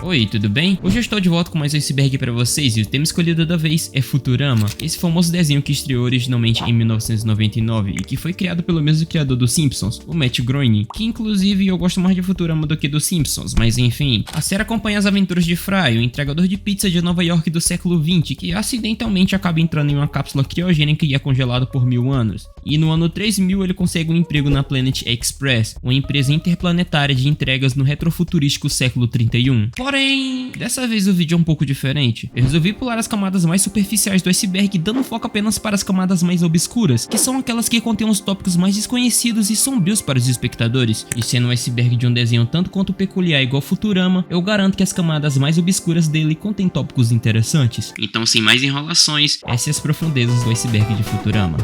Oi, tudo bem? Hoje eu estou de volta com mais um iceberg para vocês e o tema escolhido da vez é Futurama, esse famoso desenho que estreou originalmente em 1999 e que foi criado pelo mesmo criador dos Simpsons, o Matt Groening, que inclusive eu gosto mais de Futurama do que dos Simpsons, mas enfim. A série acompanha as aventuras de Fry, o entregador de pizza de Nova York do século XX, que acidentalmente acaba entrando em uma cápsula criogênica e é congelado por 1000 anos. E no ano 3000 ele consegue um emprego na Planet Express, uma empresa interplanetária de entregas no retrofuturístico século 31. Porém, dessa vez o vídeo é um pouco diferente. Eu resolvi pular as camadas mais superficiais do iceberg, dando foco apenas para as camadas mais obscuras, que são aquelas que contêm os tópicos mais desconhecidos e sombrios para os espectadores. E sendo o iceberg de um desenho tanto quanto peculiar igual Futurama, eu garanto que as camadas mais obscuras dele contêm tópicos interessantes. Então, sem mais enrolações, essas são as profundezas do iceberg de Futurama.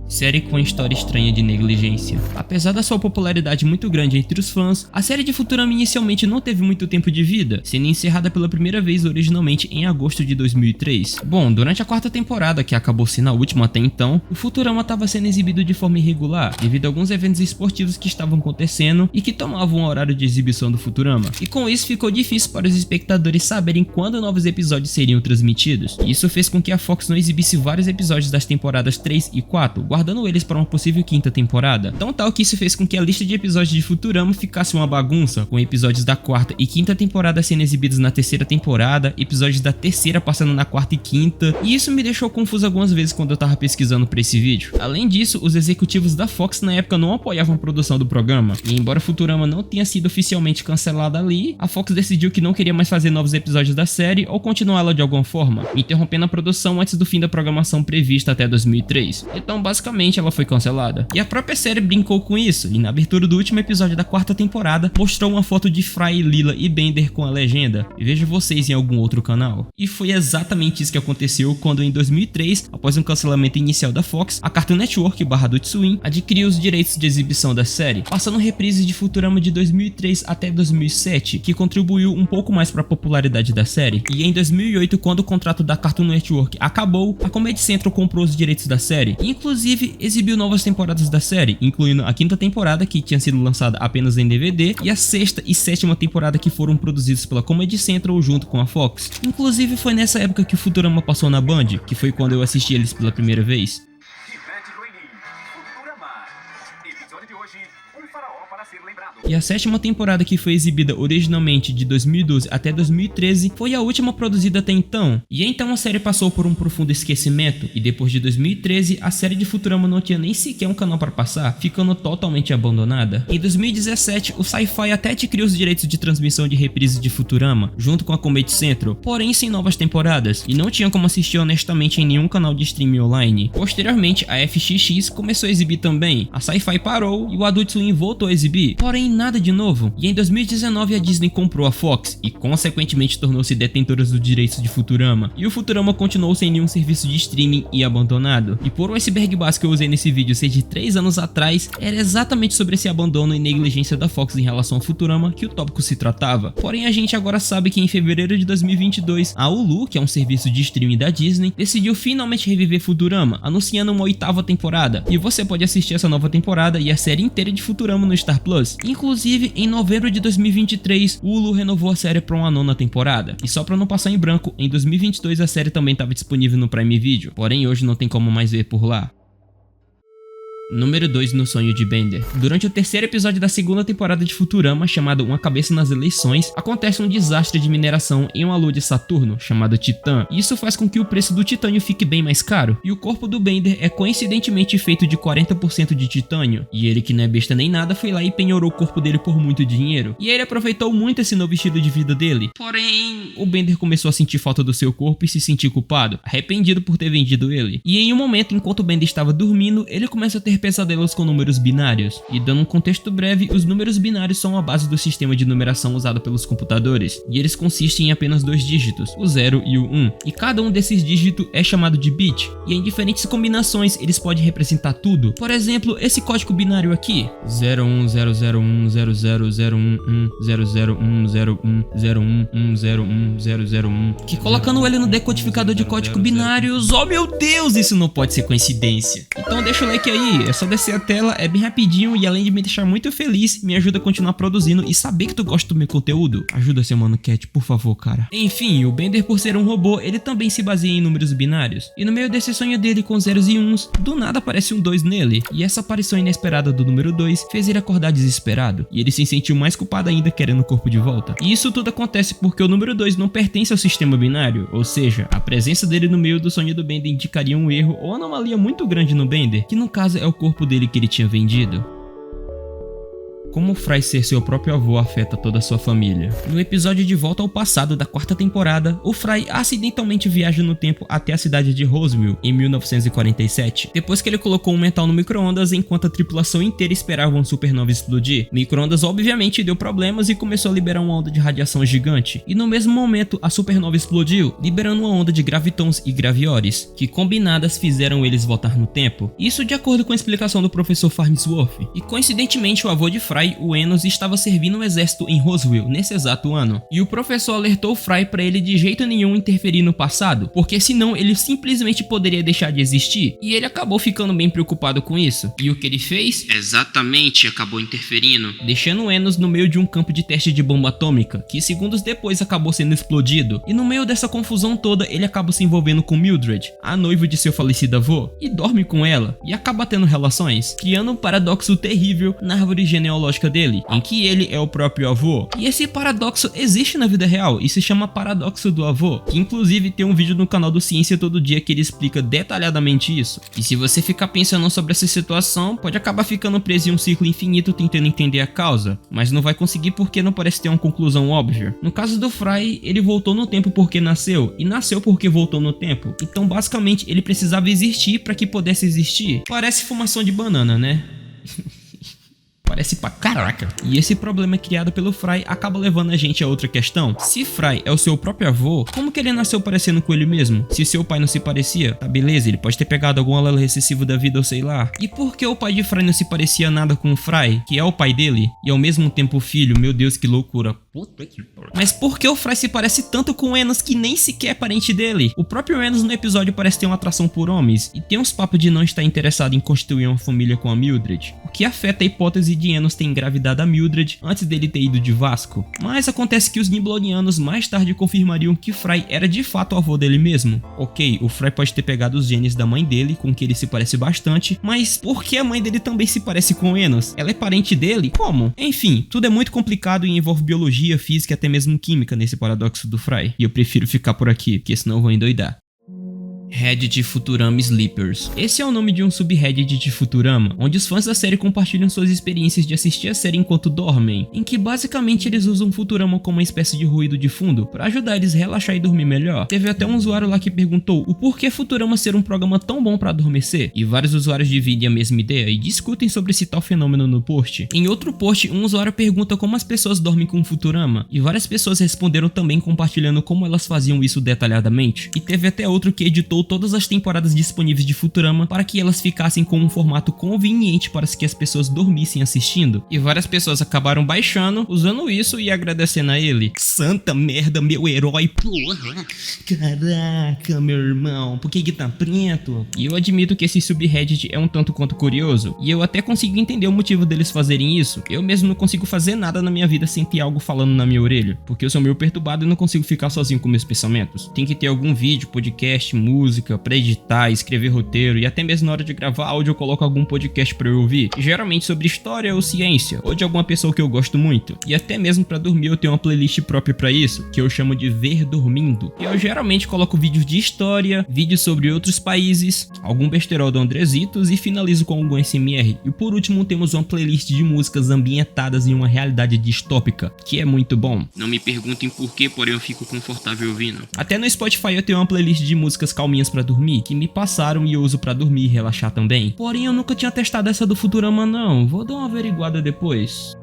Série com história estranha de negligência. Apesar da sua popularidade muito grande entre os fãs, a série de Futurama inicialmente não teve muito tempo de vida, sendo encerrada pela primeira vez originalmente em agosto de 2003. Bom, durante a quarta temporada, que acabou sendo a última até então, o Futurama estava sendo exibido de forma irregular, devido a alguns eventos esportivos que estavam acontecendo e que tomavam o horário de exibição do Futurama. E com isso ficou difícil para os espectadores saberem quando novos episódios seriam transmitidos. E isso fez com que a Fox não exibisse vários episódios das temporadas 3 e 4, guardando eles para uma possível quinta temporada. Tão tal que isso fez com que a lista de episódios de Futurama ficasse uma bagunça, com episódios da quarta e quinta temporada sendo exibidos na terceira temporada, episódios da terceira passando na quarta e quinta, e isso me deixou confuso algumas vezes quando eu tava pesquisando para esse vídeo. Além disso, os executivos da Fox na época não apoiavam a produção do programa, e embora Futurama não tenha sido oficialmente cancelada ali, a Fox decidiu que não queria mais fazer novos episódios da série ou continuá-la de alguma forma, interrompendo a produção antes do fim da programação prevista até 2003. Então, basicamente, ela foi cancelada. E a própria série brincou com isso, e na abertura do último episódio da quarta temporada, mostrou uma foto de Fry, Leela e Bender com a legenda: "E vejo vocês em algum outro canal". E foi exatamente isso que aconteceu quando em 2003, após um cancelamento inicial da Fox, a Cartoon Network /Adult Swim adquiriu os direitos de exibição da série, passando reprises de Futurama de 2003 até 2007, que contribuiu um pouco mais para a popularidade da série. E em 2008, quando o contrato da Cartoon Network acabou, a Comedy Central comprou os direitos da série, e inclusive exibiu novas temporadas da série, incluindo a quinta temporada, que tinha sido lançada apenas em DVD, e a sexta e sétima temporada, que foram produzidos pela Comedy Central junto com a Fox. Inclusive foi nessa época que o Futurama passou na Band, que foi quando eu assisti eles pela primeira vez. E a sétima temporada, que foi exibida originalmente de 2012 até 2013, foi a última produzida até então. E então a série passou por um profundo esquecimento, e depois de 2013 a série de Futurama não tinha nem sequer um canal para passar, ficando totalmente abandonada. Em 2017 o Sci-Fi até adquiriu os direitos de transmissão de reprises de Futurama, junto com a Comedy Central, porém sem novas temporadas, e não tinha como assistir honestamente em nenhum canal de streaming online. Posteriormente a FXX começou a exibir também, a Sci-Fi parou e o Adult Swim voltou a exibir, porém nada de novo. E em 2019 a Disney comprou a Fox e consequentemente tornou-se detentora dos direitos de Futurama, e o Futurama continuou sem nenhum serviço de streaming e abandonado. E por um iceberg básico que eu usei nesse vídeo ser de 3 anos atrás, era exatamente sobre esse abandono e negligência da Fox em relação ao Futurama que o tópico se tratava. Porém a gente agora sabe que em fevereiro de 2022 a Hulu, que é um serviço de streaming da Disney, decidiu finalmente reviver Futurama, anunciando uma 8ª temporada, e você pode assistir essa nova temporada e a série inteira de Futurama no Star Plus. Inclusive, em novembro de 2023, o Hulu renovou a série para uma 9ª temporada. E só para não passar em branco, em 2022 a série também estava disponível no Prime Video, porém hoje não tem como mais ver por lá. Número 2 no sonho de Bender. Durante o terceiro episódio da segunda temporada de Futurama, chamado Uma Cabeça nas Eleições, acontece um desastre de mineração em uma lua de Saturno, chamada Titã, e isso faz com que o preço do titânio fique bem mais caro, e o corpo do Bender é coincidentemente feito de 40% de titânio, e ele, que não é besta nem nada, foi lá e penhorou o corpo dele por muito dinheiro, e ele aproveitou muito esse novo estilo de vida dele. Porém, o Bender começou a sentir falta do seu corpo e se sentir culpado, arrependido por ter vendido ele, e em um momento, enquanto o Bender estava dormindo, ele começa a ter pesadelos com números binários. E dando um contexto breve, os números binários são a base do sistema de numeração usado pelos computadores, e eles consistem em apenas 2 dígitos, o 0 e o 1, e cada um desses dígitos é chamado de bit, e em diferentes combinações eles podem representar tudo. Por exemplo, esse código binário aqui, 010010010010101010101, que colocando ele no decodificador de código binários, oh meu Deus, isso não pode ser coincidência. Então deixa o like aí, é só descer a tela, é bem rapidinho e além de me deixar muito feliz, me ajuda a continuar produzindo e saber que tu gosta do meu conteúdo. Ajuda seu mano Cat, por favor, cara. Enfim, o Bender, por ser um robô, ele também se baseia em números binários. E no meio desse sonho dele com zeros e uns, do nada aparece um 2 nele. E essa aparição inesperada do número 2 fez ele acordar desesperado. E ele se sentiu mais culpado ainda querendo o corpo de volta. E isso tudo acontece porque o número 2 não pertence ao sistema binário. Ou seja, a presença dele no meio do sonho do Bender indicaria um erro ou anomalia muito grande no Bender, que no caso é o corpo dele que ele tinha vendido. Como o Fry ser seu próprio avô afeta toda a sua família. No episódio De Volta ao Passado da 4ª temporada, o Fry acidentalmente viaja no tempo até a cidade de Roswell, em 1947, depois que ele colocou um metal no micro-ondas enquanto a tripulação inteira esperava uma supernova explodir. O micro-ondas obviamente deu problemas e começou a liberar uma onda de radiação gigante, e no mesmo momento a supernova explodiu, liberando uma onda de gravitons e graviores, que combinadas fizeram eles voltar no tempo. Isso de acordo com a explicação do professor Farnsworth. E coincidentemente o avô de Fry, o Enos, estava servindo um exército em Roswell nesse exato ano, e o professor alertou o Fry para ele de jeito nenhum interferir no passado, porque senão ele simplesmente poderia deixar de existir, e ele acabou ficando bem preocupado com isso. E o que ele fez? Exatamente, acabou interferindo, deixando o Enos no meio de um campo de teste de bomba atômica, que segundos depois acabou sendo explodido, e no meio dessa confusão toda ele acaba se envolvendo com Mildred, a noiva de seu falecido avô, e dorme com ela, e acaba tendo relações, criando um paradoxo terrível na árvore genealógica dele, em que ele é o próprio avô. E esse paradoxo existe na vida real e se chama paradoxo do avô, que inclusive tem um vídeo no canal do Ciência Todo Dia que ele explica detalhadamente isso. E se você ficar pensando sobre essa situação, pode acabar ficando preso em um ciclo infinito tentando entender a causa, mas não vai conseguir porque não parece ter uma conclusão óbvia. No caso do Fry, ele voltou no tempo porque nasceu, e nasceu porque voltou no tempo. Então basicamente ele precisava existir para que pudesse existir. Parece fumação de banana, né? Parece pra caraca. E esse problema criado pelo Fry acaba levando a gente a outra questão. Se Fry é o seu próprio avô, como que ele nasceu parecendo com ele mesmo? Se seu pai não se parecia, tá beleza, ele pode ter pegado algum alelo recessivo da vida ou sei lá. E por que o pai de Fry não se parecia nada com o Fry, que é o pai dele, e ao mesmo tempo o filho? Meu Deus, que loucura. Mas por que o Fry se parece tanto com o Enos que nem sequer é parente dele? O próprio Enos no episódio parece ter uma atração por homens, e tem uns papos de não estar interessado em constituir uma família com a Mildred, o que afeta a hipótese de Enos ter engravidado a Mildred antes dele ter ido de Vasco. Mas acontece que os Niblonianos mais tarde confirmariam que Fry era de fato o avô dele mesmo. Ok, o Fry pode ter pegado os genes da mãe dele, com que ele se parece bastante, mas por que a mãe dele também se parece com Enos? Ela é parente dele? Como? Enfim, tudo é muito complicado e envolve biologia, física e até mesmo química nesse paradoxo do Fry. E eu prefiro ficar por aqui, porque senão eu vou endoidar. Reddit Futurama Sleepers. Esse é o nome de um subreddit de Futurama, onde os fãs da série compartilham suas experiências de assistir a série enquanto dormem, em que basicamente eles usam Futurama como uma espécie de ruído de fundo para ajudar eles a relaxar e dormir melhor. Teve até um usuário lá que perguntou o porquê Futurama ser um programa tão bom para adormecer, e vários usuários dividem a mesma ideia e discutem sobre esse tal fenômeno no post. Em outro post, um usuário pergunta como as pessoas dormem com Futurama, e várias pessoas responderam também compartilhando como elas faziam isso detalhadamente, e teve até outro que editou todas as temporadas disponíveis de Futurama para que elas ficassem com um formato conveniente para que as pessoas dormissem assistindo, e várias pessoas acabaram baixando, usando isso e agradecendo a ele. Santa merda, meu herói, porra, caraca, meu irmão, por que tá preto? E eu admito que esse subreddit é um tanto quanto curioso, e eu até consigo entender o motivo deles fazerem isso. Eu mesmo não consigo fazer nada na minha vida sem ter algo falando na minha orelha, porque eu sou meio perturbado e não consigo ficar sozinho com meus pensamentos. Tem que ter algum vídeo, podcast, música, pra editar, escrever roteiro, e até mesmo na hora de gravar áudio eu coloco algum podcast pra eu ouvir, geralmente sobre história ou ciência, ou de alguma pessoa que eu gosto muito. E até mesmo pra dormir eu tenho uma playlist própria pra isso, que eu chamo de Ver Dormindo. E eu geralmente coloco vídeos de história, vídeos sobre outros países, algum besterol do Andresitos e finalizo com algum SMR. E por último temos uma playlist de músicas ambientadas em uma realidade distópica, que é muito bom. Não me perguntem por quê, porém eu fico confortável ouvindo. Até no Spotify eu tenho uma playlist de músicas calminhas pra dormir, que me passaram e eu uso pra dormir e relaxar também. Porém eu nunca tinha testado essa do Futurama não, vou dar uma averiguada depois.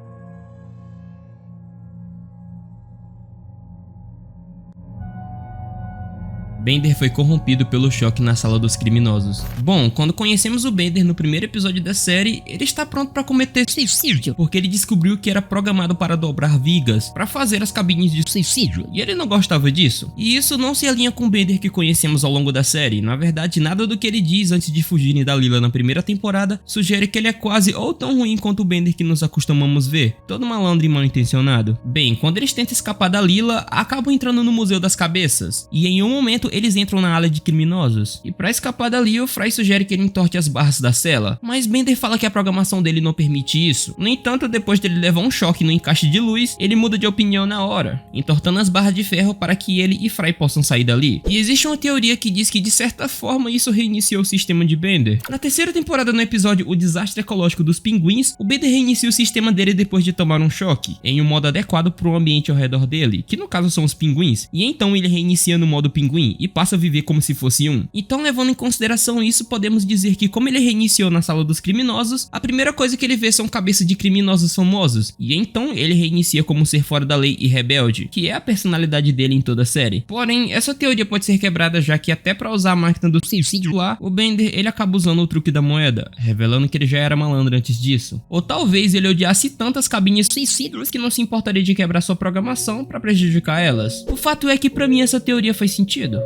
Bender foi corrompido pelo choque na sala dos criminosos. Bom, quando conhecemos o Bender no primeiro episódio da série, ele está pronto para cometer suicídio, porque ele descobriu que era programado para dobrar vigas, para fazer as cabines de suicídio, e ele não gostava disso. E isso não se alinha com o Bender que conhecemos ao longo da série. Na verdade, nada do que ele diz antes de fugirem da Lila na primeira temporada sugere que ele é quase ou tão ruim quanto o Bender que nos acostumamos ver, todo malandro e mal intencionado. Bem, quando eles tentam escapar da Lila, acabam entrando no Museu das Cabeças, e em um momento eles entram na área de criminosos, e para escapar dali o Fry sugere que ele entorte as barras da cela, mas Bender fala que a programação dele não permite isso. No entanto, depois dele levar um choque no encaixe de luz, ele muda de opinião na hora, entortando as barras de ferro para que ele e Fry possam sair dali. E existe uma teoria que diz que de certa forma isso reiniciou o sistema de Bender. Na terceira temporada, no episódio O Desastre Ecológico dos Pinguins, o Bender reinicia o sistema dele depois de tomar um choque, em um modo adequado para o ambiente ao redor dele, que no caso são os pinguins, e então ele reinicia no modo pinguim e passa a viver como se fosse um. Então, levando em consideração isso, podemos dizer que como ele reiniciou na sala dos criminosos, a primeira coisa que ele vê são cabeças de criminosos famosos, e então ele reinicia como ser fora da lei e rebelde, que é a personalidade dele em toda a série. Porém, essa teoria pode ser quebrada, já que até para usar a máquina do suicídio lá, o Bender ele acaba usando o truque da moeda, revelando que ele já era malandro antes disso. Ou talvez ele odiasse tantas cabines suicídios que não se importaria de quebrar sua programação para prejudicar elas. O fato é que pra mim essa teoria faz sentido.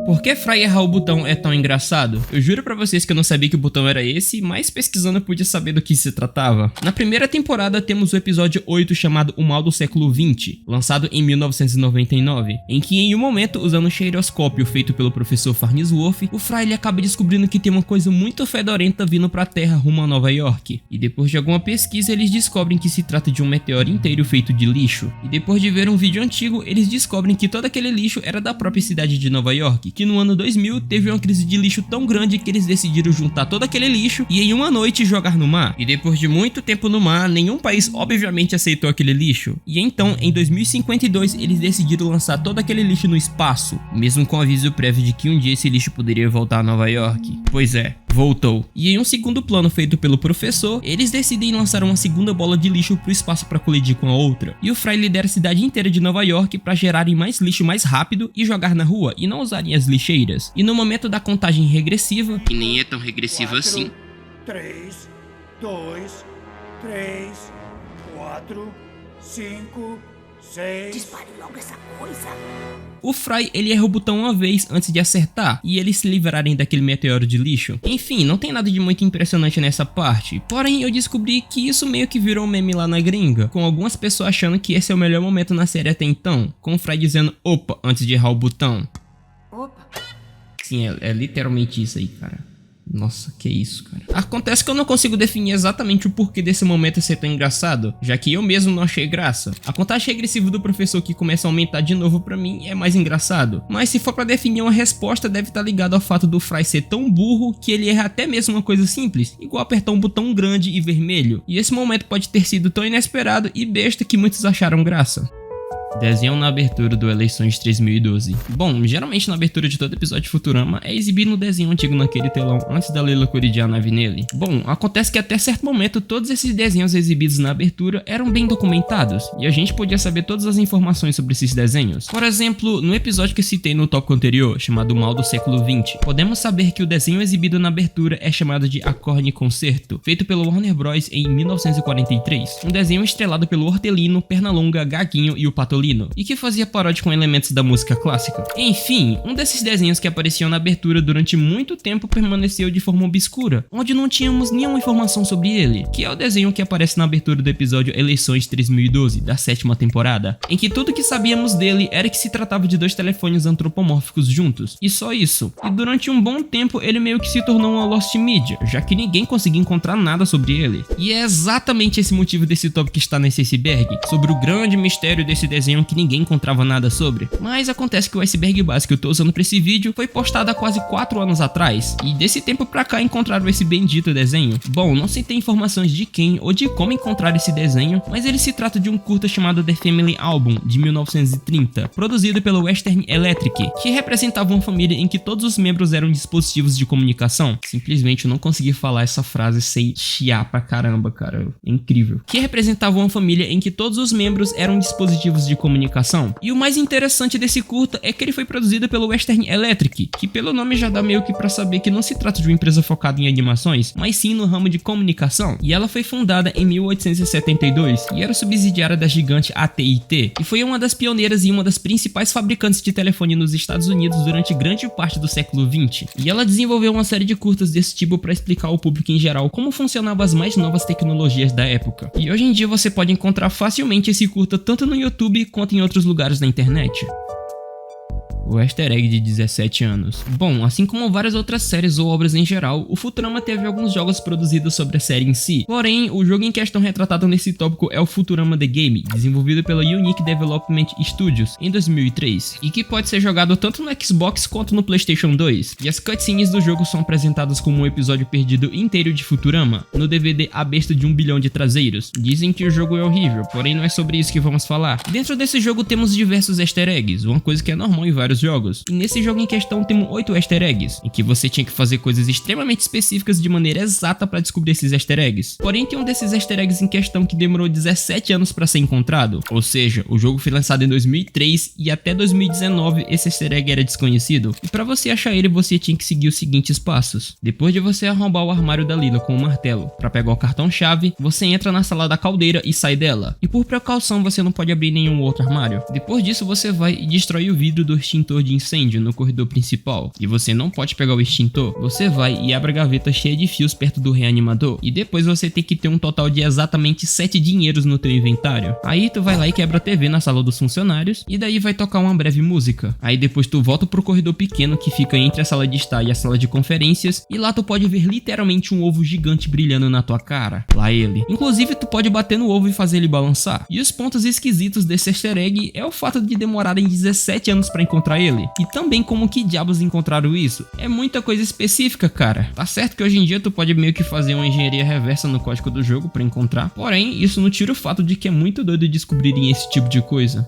Por que Fry errar o botão é tão engraçado? Eu juro pra vocês que eu não sabia que o botão era esse, mas pesquisando eu pude saber do que se tratava. Na primeira temporada temos o episódio 8 chamado O Mal do Século XX, lançado em 1999, em que em um momento, usando um cheiroscópio feito pelo professor Farnsworth, o Fry ele acaba descobrindo que tem uma coisa muito fedorenta vindo pra Terra rumo a Nova York. E depois de alguma pesquisa eles descobrem que se trata de um meteoro inteiro feito de lixo. E depois de ver um vídeo antigo, eles descobrem que todo aquele lixo era da própria cidade de Nova York, que no ano 2000 teve uma crise de lixo tão grande que eles decidiram juntar todo aquele lixo e em uma noite jogar no mar. E depois de muito tempo no mar, nenhum país obviamente aceitou aquele lixo. E então, em 2052, eles decidiram lançar todo aquele lixo no espaço, mesmo com aviso prévio de que um dia esse lixo poderia voltar a Nova York. Pois é, voltou. E em um segundo plano feito pelo professor, eles decidem lançar uma segunda bola de lixo pro espaço para colidir com a outra. E o Fry lidera a cidade inteira de Nova York para gerarem mais lixo mais rápido e jogar na rua e não usarem as lixeiras. E no momento da contagem regressiva, que nem é tão regressiva 4, assim, 3, 2, 3, 4, 5, 6... Dispare logo essa coisa. O Fry ele erra o botão uma vez antes de acertar e eles se livrarem daquele meteoro de lixo. Enfim, não tem nada de muito impressionante nessa parte, porém eu descobri que isso meio que virou um meme lá na gringa, com algumas pessoas achando que esse é o melhor momento na série até então, com o Fry dizendo opa antes de errar o botão. Opa. Sim, é literalmente isso aí, cara. Nossa, que isso, cara. Acontece que eu não consigo definir exatamente o porquê desse momento ser tão engraçado, já que eu mesmo não achei graça. A contagem regressiva do professor que começa a aumentar de novo pra mim é mais engraçado. Mas se for pra definir uma resposta, deve estar ligado ao fato do Fry ser tão burro que ele erra até mesmo uma coisa simples, igual apertar um botão grande e vermelho. E esse momento pode ter sido tão inesperado e besta que muitos acharam graça. Desenho na abertura do Eleições 3012. Bom, geralmente na abertura de todo episódio de Futurama é exibido no desenho antigo naquele telão antes da Leila colidir a nave nele. Bom, acontece que até certo momento todos esses desenhos exibidos na abertura eram bem documentados e a gente podia saber todas as informações sobre esses desenhos. Por exemplo, no episódio que citei no tópico anterior, chamado Mal do Século XX, podemos saber que o desenho exibido na abertura é chamado de Acorde Concerto, feito pelo Warner Bros. Em 1943, um desenho estrelado pelo Hortelino, Pernalonga, Gaguinho e o Patolino, e que fazia paródia com elementos da música clássica. Enfim, um desses desenhos que apareciam na abertura durante muito tempo permaneceu de forma obscura, onde não tínhamos nenhuma informação sobre ele, que é o desenho que aparece na abertura do episódio Eleições 3012, da 7ª temporada, em que tudo que sabíamos dele era que se tratava de dois telefones antropomórficos juntos, e só isso. E durante um bom tempo ele meio que se tornou uma lost media, já que ninguém conseguia encontrar nada sobre ele. E é exatamente esse motivo desse tópico que está nesse iceberg, sobre o grande mistério desse desenho que ninguém encontrava nada sobre. Mas acontece que o iceberg base que eu tô usando pra esse vídeo foi postado há quase 4 anos atrás, e desse tempo pra cá encontraram esse bendito desenho. Bom, não se tem informações de quem ou de como encontrar esse desenho, mas ele se trata de um curta chamado The Family Album, de 1930, produzido pelo Western Electric, que representava uma família em que todos os membros eram dispositivos de comunicação. Simplesmente eu não consegui falar essa frase sem chiar pra caramba, cara. É incrível. Que representava uma família em que todos os membros eram dispositivos de comunicação. E o mais interessante desse curta é que ele foi produzido pelo Western Electric, que pelo nome já dá meio que pra saber que não se trata de uma empresa focada em animações, mas sim no ramo de comunicação. E ela foi fundada em 1872 e era subsidiária da gigante AT&T, e foi uma das pioneiras e uma das principais fabricantes de telefone nos Estados Unidos durante grande parte do século XX. E ela desenvolveu uma série de curtas desse tipo para explicar ao público em geral como funcionavam as mais novas tecnologias da época. E hoje em dia você pode encontrar facilmente esse curta tanto no YouTube quanto em outros lugares da internet. O easter egg de 17 anos. Bom, assim como várias outras séries ou obras em geral, o Futurama teve alguns jogos produzidos sobre a série em si. Porém, o jogo em questão retratado nesse tópico é o Futurama The Game, desenvolvido pela Unique Development Studios em 2003, e que pode ser jogado tanto no Xbox quanto no PlayStation 2. E as cutscenes do jogo são apresentadas como um episódio perdido inteiro de Futurama, no DVD A Besta de 1 bilhão de Traseiros. Dizem que o jogo é horrível, porém não é sobre isso que vamos falar. Dentro desse jogo temos diversos easter eggs, uma coisa que é normal em vários jogos. E nesse jogo em questão temos 8 easter eggs, em que você tinha que fazer coisas extremamente específicas de maneira exata para descobrir esses easter eggs. Porém, tem um desses easter eggs em questão que demorou 17 anos para ser encontrado. Ou seja, o jogo foi lançado em 2003 e até 2019 esse easter egg era desconhecido. E para você achar ele, você tinha que seguir os seguintes passos. Depois de você arrombar o armário da Lila com um martelo para pegar o cartão-chave, você entra na sala da caldeira e sai dela. E por precaução, você não pode abrir nenhum outro armário. Depois disso, você vai e destrói o vidro do extintor de incêndio no corredor principal, e você não pode pegar o extintor. Você vai e abre a gaveta cheia de fios perto do reanimador, e depois você tem que ter um total de exatamente 7 dinheiros no teu inventário. Aí tu vai lá e quebra a TV na sala dos funcionários, e daí vai tocar uma breve música. Aí depois tu volta pro corredor pequeno que fica entre a sala de estar e a sala de conferências, e lá tu pode ver literalmente um ovo gigante brilhando na tua cara. Lá ele. Inclusive tu pode bater no ovo e fazer ele balançar. E os pontos esquisitos desse easter egg é o fato de demorarem 17 anos pra encontrar ele. E também como que diabos encontraram isso? É muita coisa específica, cara. Tá certo que hoje em dia tu pode meio que fazer uma engenharia reversa no código do jogo pra encontrar, porém isso não tira o fato de que é muito doido descobrirem esse tipo de coisa.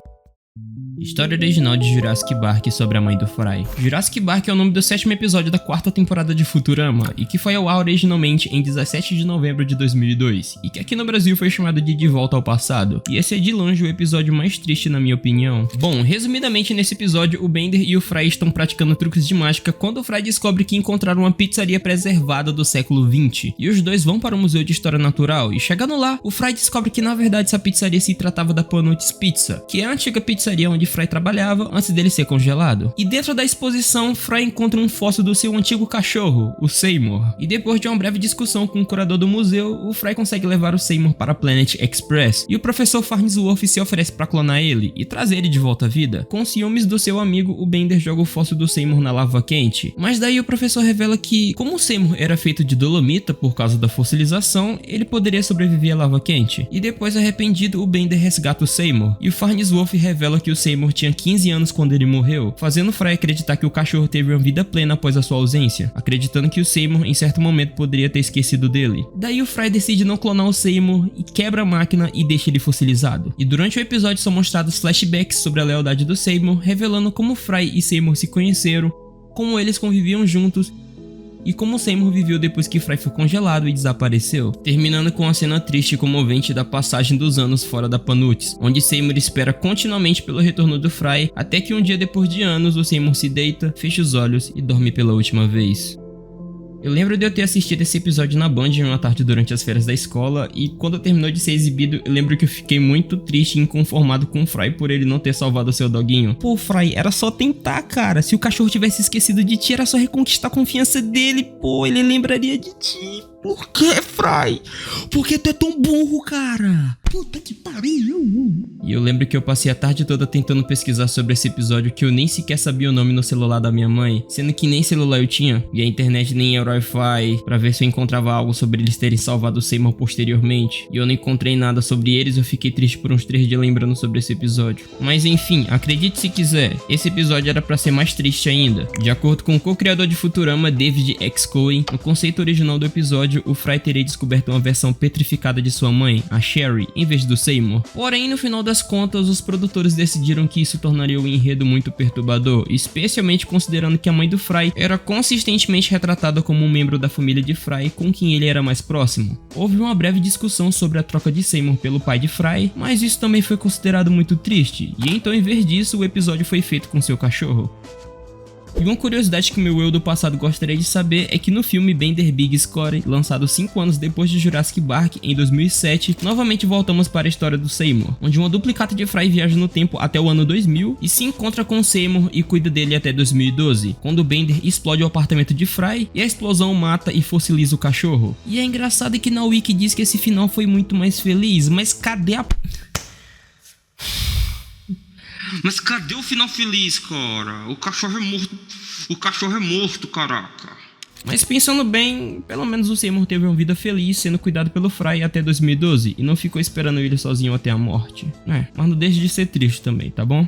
História original de Jurassic Park sobre a mãe do Fry. Jurassic Park é o nome do 7º episódio da 4ª temporada de Futurama, e que foi ao ar originalmente em 17 de novembro de 2002, e que aqui no Brasil foi chamado de Volta ao Passado, e esse é de longe o episódio mais triste na minha opinião. Bom, resumidamente nesse episódio, o Bender e o Fry estão praticando truques de mágica quando o Fry descobre que encontraram uma pizzaria preservada do século 20, e os dois vão para o Museu de História Natural, e chegando lá, o Fry descobre que na verdade essa pizzaria se tratava da Panucci's Pizza, que é a antiga pizzaria onde Fry trabalhava antes dele ser congelado. E dentro da exposição, Fry encontra um fóssil do seu antigo cachorro, o Seymour. E depois de uma breve discussão com o curador do museu, o Fry consegue levar o Seymour para a Planet Express. E o professor Farnsworth se oferece para clonar ele e trazer ele de volta à vida. Com ciúmes do seu amigo, o Bender joga o fóssil do Seymour na lava quente. Mas daí o professor revela que, como o Seymour era feito de dolomita por causa da fossilização, ele poderia sobreviver à lava quente. E depois, arrependido, o Bender resgata o Seymour. E o Farnsworth revela que o Seymour tinha 15 anos quando ele morreu, fazendo o Fry acreditar que o cachorro teve uma vida plena após a sua ausência, acreditando que o Seymour em certo momento poderia ter esquecido dele. Daí o Fry decide não clonar o Seymour e quebra a máquina e deixa ele fossilizado. E durante o episódio são mostrados flashbacks sobre a lealdade do Seymour, revelando como Fry e Seymour se conheceram, como eles conviviam juntos e como Seymour viveu depois que Fry foi congelado e desapareceu, terminando com uma cena triste e comovente da passagem dos anos fora da Panucci's, onde Seymour espera continuamente pelo retorno do Fry, até que um dia depois de anos o Seymour se deita, fecha os olhos e dorme pela última vez. Eu lembro de eu ter assistido esse episódio na Band em uma tarde durante as férias da escola, e quando terminou de ser exibido, eu lembro que eu fiquei muito triste e inconformado com o Fry por ele não ter salvado seu doguinho. Pô, Fry, era só tentar, cara. Se o cachorro tivesse esquecido de ti, era só reconquistar a confiança dele. Pô, ele lembraria de ti. Por que, Fry? Por que tu é tão burro, cara? Puta que pariu. E eu lembro que eu passei a tarde toda tentando pesquisar sobre esse episódio que eu nem sequer sabia o nome no celular da minha mãe, sendo que nem celular eu tinha, e a internet nem era Wi-Fi, pra ver se eu encontrava algo sobre eles terem salvado o Seymour posteriormente. E eu não encontrei nada sobre eles, eu fiquei triste por uns 3 dias lembrando sobre esse episódio. Mas enfim, acredite se quiser, esse episódio era pra ser mais triste ainda. De acordo com o co-criador de Futurama, David X. Cohen, no conceito original do episódio, o Fry teria descoberto uma versão petrificada de sua mãe, a Sherry, em vez do Seymour. Porém, no final das contas, os produtores decidiram que isso tornaria o enredo muito perturbador, especialmente considerando que a mãe do Fry era consistentemente retratada como um membro da família de Fry com quem ele era mais próximo. Houve uma breve discussão sobre a troca de Seymour pelo pai de Fry, mas isso também foi considerado muito triste, e então em vez disso o episódio foi feito com seu cachorro. E uma curiosidade que meu eu do passado gostaria de saber é que no filme Bender Big Score, lançado 5 anos depois de Jurassic Park em 2007, novamente voltamos para a história do Seymour, onde uma duplicata de Fry viaja no tempo até o ano 2000 e se encontra com o Seymour e cuida dele até 2012, quando Bender explode o apartamento de Fry e a explosão mata e fossiliza o cachorro. E é engraçado que na Wiki diz que esse final foi muito mais feliz, mas cadê a... Mas cadê o final feliz, cara? O cachorro é morto. O cachorro é morto, caraca. Mas pensando bem, pelo menos o Seymour teve uma vida feliz sendo cuidado pelo Fry até 2012 e não ficou esperando ele sozinho até a morte. Mas não deixa de ser triste também, tá bom?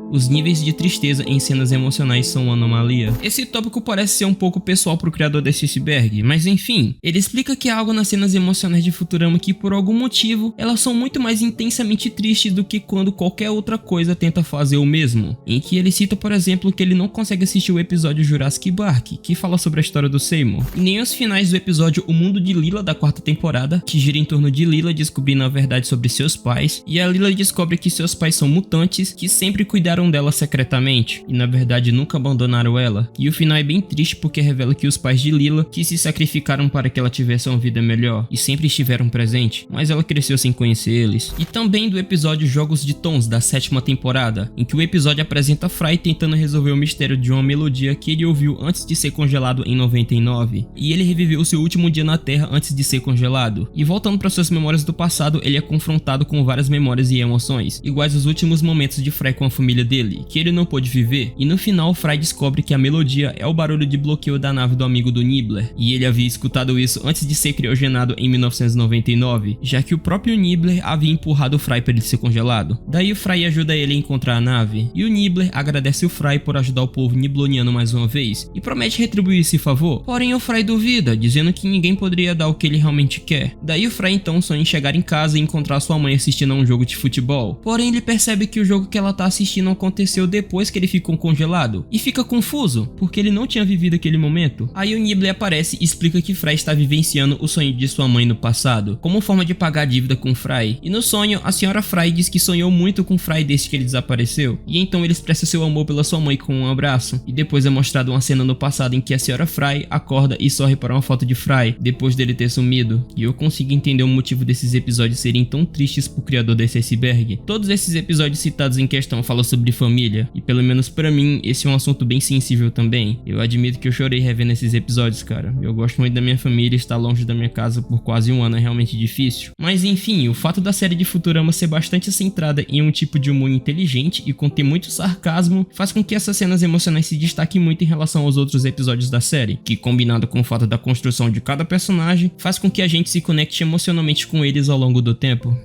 Os níveis de tristeza em cenas emocionais são uma anomalia. Esse tópico parece ser um pouco pessoal pro criador desse iceberg, mas enfim, ele explica que há algo nas cenas emocionais de Futurama que por algum motivo, elas são muito mais intensamente tristes do que quando qualquer outra coisa tenta fazer o mesmo. Em que ele cita, por exemplo, que ele não consegue assistir o episódio Jurassic Park, que fala sobre a história do Seymour, e nem os finais do episódio O Mundo de Lila da 4ª temporada, que gira em torno de Lila descobrindo a verdade sobre seus pais, e a Lila descobre que seus pais são mutantes que sempre cuidaram dela secretamente, e na verdade nunca abandonaram ela, e o final é bem triste porque revela que os pais de Lila que se sacrificaram para que ela tivesse uma vida melhor, e sempre estiveram presentes, mas ela cresceu sem conhecer eles. E também do episódio Jogos de Tons da 7ª temporada, em que o episódio apresenta Fry tentando resolver o mistério de uma melodia que ele ouviu antes de ser congelado em 99, e ele reviveu seu último dia na Terra antes de ser congelado, e voltando para suas memórias do passado, ele é confrontado com várias memórias e emoções, iguais aos últimos momentos de Fry com a família dele, que ele não pôde viver, e no final Fry descobre que a melodia é o barulho de bloqueio da nave do amigo do Nibbler, e ele havia escutado isso antes de ser criogenado em 1999, já que o próprio Nibbler havia empurrado o Fry para ele ser congelado. Daí o Fry ajuda ele a encontrar a nave, e o Nibbler agradece o Fry por ajudar o povo nibloniano mais uma vez, e promete retribuir esse favor, porém o Fry duvida, dizendo que ninguém poderia dar o que ele realmente quer. Daí o Fry então sonha em chegar em casa e encontrar sua mãe assistindo a um jogo de futebol, porém ele percebe que o jogo que ela tá assistindo aconteceu depois que ele ficou congelado, e fica confuso, porque ele não tinha vivido aquele momento. Aí o Nibbler aparece e explica que Fry está vivenciando o sonho de sua mãe no passado, como forma de pagar a dívida com Fry, e no sonho a senhora Fry diz que sonhou muito com Fry desde que ele desapareceu, e então ele expressa seu amor pela sua mãe com um abraço, e depois é mostrado uma cena no passado em que a senhora Fry acorda e sorri para uma foto de Fry, depois dele ter sumido, e eu consigo entender o motivo desses episódios serem tão tristes pro criador desse iceberg. Todos esses episódios citados em questão falam sobre família, e pelo menos pra mim, esse é um assunto bem sensível também. Eu admito que eu chorei revendo esses episódios, cara. Eu gosto muito da minha família e estar longe da minha casa por quase um ano é realmente difícil. Mas enfim, o fato da série de Futurama ser bastante centrada em um tipo de humor inteligente e conter muito sarcasmo, faz com que essas cenas emocionais se destaquem muito em relação aos outros episódios da série, que combinado com o fato da construção de cada personagem, faz com que a gente se conecte emocionalmente com eles ao longo do tempo.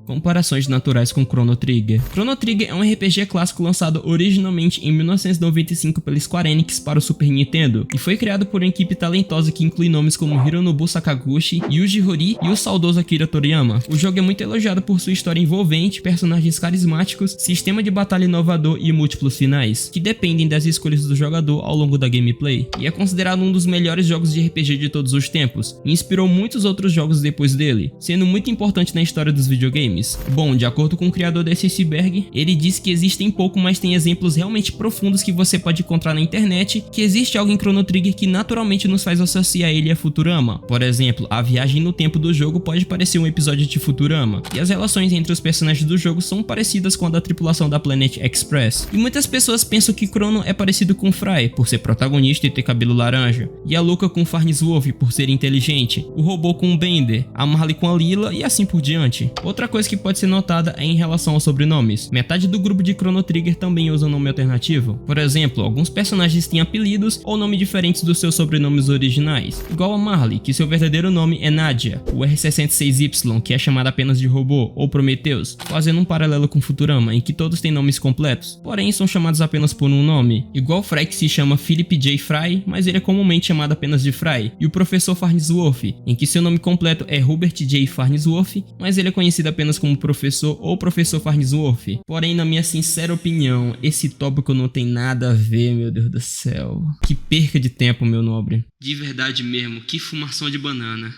Comparações naturais com Chrono Trigger. Chrono Trigger é um RPG clássico lançado originalmente em 1995 pela Square Enix para o Super Nintendo e foi criado por uma equipe talentosa que inclui nomes como Hironobu Sakaguchi, Yuji Horii e o saudoso Akira Toriyama. O jogo é muito elogiado por sua história envolvente, personagens carismáticos, sistema de batalha inovador e múltiplos finais, que dependem das escolhas do jogador ao longo da gameplay, e é considerado um dos melhores jogos de RPG de todos os tempos, e inspirou muitos outros jogos depois dele, sendo muito importante na história dos videogames. Bom, de acordo com o criador desse iceberg, ele diz que existem pouco, mas tem exemplos realmente profundos que você pode encontrar na internet, que existe algo em Chrono Trigger que naturalmente nos faz associar ele a Futurama. Por exemplo, a viagem no tempo do jogo pode parecer um episódio de Futurama, e as relações entre os personagens do jogo são parecidas com a da tripulação da Planet Express. E muitas pessoas pensam que Chrono é parecido com Fry, por ser protagonista e ter cabelo laranja, e a Luca com Farnsworth por ser inteligente, o robô com o Bender, a Marley com a Lila e assim por diante. Outra coisa coisa que pode ser notada é em relação aos sobrenomes. Metade do grupo de Chrono Trigger também usa um nome alternativo. Por exemplo, alguns personagens têm apelidos ou nomes diferentes dos seus sobrenomes originais, igual a Marley, que seu verdadeiro nome é Nadia, o R66Y, que é chamado apenas de Robô, ou Prometheus, fazendo um paralelo com Futurama, em que todos têm nomes completos, porém são chamados apenas por um nome, igual Fry, que se chama Philip J. Fry, mas ele é comumente chamado apenas de Fry, e o Professor Farnsworth, em que seu nome completo é Hubert J. Farnsworth, mas ele é conhecido apenas como Professor ou Professor Farnsworth. Porém, na minha sincera opinião, esse tópico não tem nada a ver, meu Deus do céu. Que perca de tempo, meu nobre. De verdade mesmo, que fumação de banana.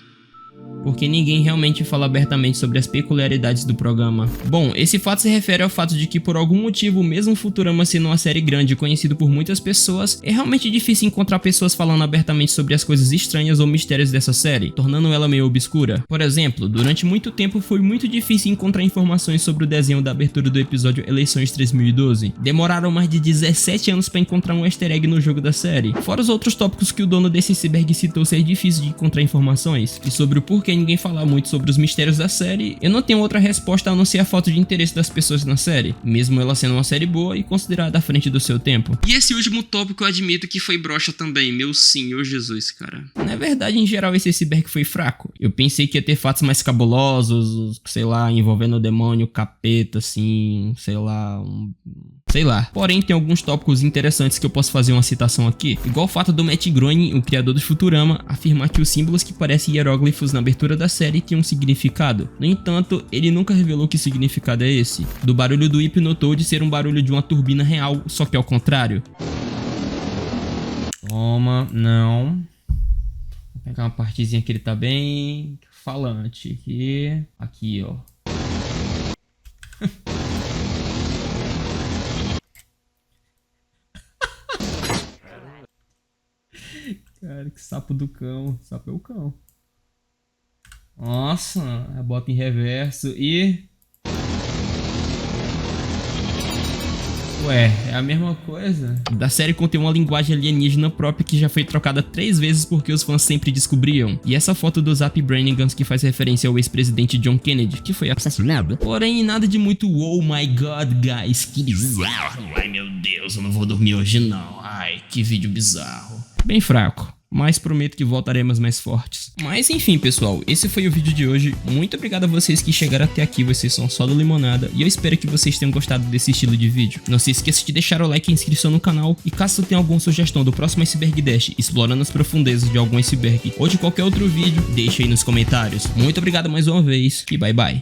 Porque ninguém realmente fala abertamente sobre as peculiaridades do programa. Bom, esse fato se refere ao fato de que por algum motivo, mesmo Futurama sendo uma série grande e conhecido por muitas pessoas, é realmente difícil encontrar pessoas falando abertamente sobre as coisas estranhas ou mistérios dessa série, tornando ela meio obscura. Por exemplo, durante muito tempo foi muito difícil encontrar informações sobre o desenho da abertura do episódio Eleições 3012. Demoraram mais de 17 anos para encontrar um easter egg no jogo da série. Fora os outros tópicos que o dono desse iceberg citou ser difícil de encontrar informações, e sobre o porquê ninguém fala muito sobre os mistérios da série, eu não tenho outra resposta a não ser a falta de interesse das pessoas na série, mesmo ela sendo uma série boa e considerada à frente do seu tempo. E esse último tópico eu admito que foi broxa também, meu senhor Jesus, cara. Na verdade, em geral, esse iceberg foi fraco. Eu pensei que ia ter fatos mais cabulosos, sei lá, envolvendo o demônio, capeta, assim, sei lá. Porém, tem alguns tópicos interessantes que eu posso fazer uma citação aqui, igual o fato do Matt Groening, o criador do Futurama, afirmar que os símbolos que parecem hieróglifos na abertura da série tinham um significado. No entanto, ele nunca revelou que significado é esse, do barulho do Hypnotoad ser um barulho de uma turbina real, só que ao contrário. Toma, não. Vou pegar uma partezinha que ele tá bem falante aqui, ó. Cara, que sapo do cão. Sapo é o cão. Nossa, bota em reverso e... Ué, é a mesma coisa? Da série contém uma linguagem alienígena própria que já foi trocada 3 vezes porque os fãs sempre descobriam. E essa foto do Zap Brannigan que faz referência ao ex-presidente John Kennedy, que foi assassinado. Porém, nada de muito oh my god, guys, que bizarro. Ai meu Deus, eu não vou dormir hoje não. Ai, que vídeo bizarro. Bem fraco. Mas prometo que voltaremos mais fortes. Mas enfim, pessoal, esse foi o vídeo de hoje. Muito obrigado a vocês que chegaram até aqui, vocês são só do Limonada. E eu espero que vocês tenham gostado desse estilo de vídeo. Não se esqueça de deixar o like e inscrição no canal. E caso tenha alguma sugestão do próximo Iceberg Dash, explorando as profundezas de algum iceberg, ou de qualquer outro vídeo, deixe aí nos comentários. Muito obrigado mais uma vez e bye bye.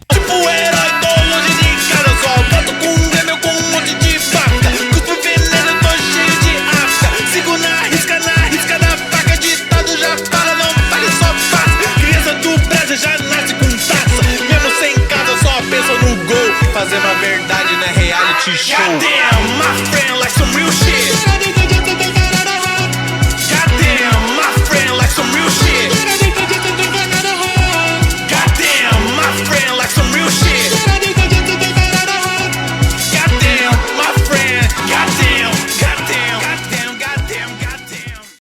Já nasce com taça, mesmo sem casa, eu só penso no gol. Fazendo a verdade na reality show. Goddamn, my friend, like some real shit.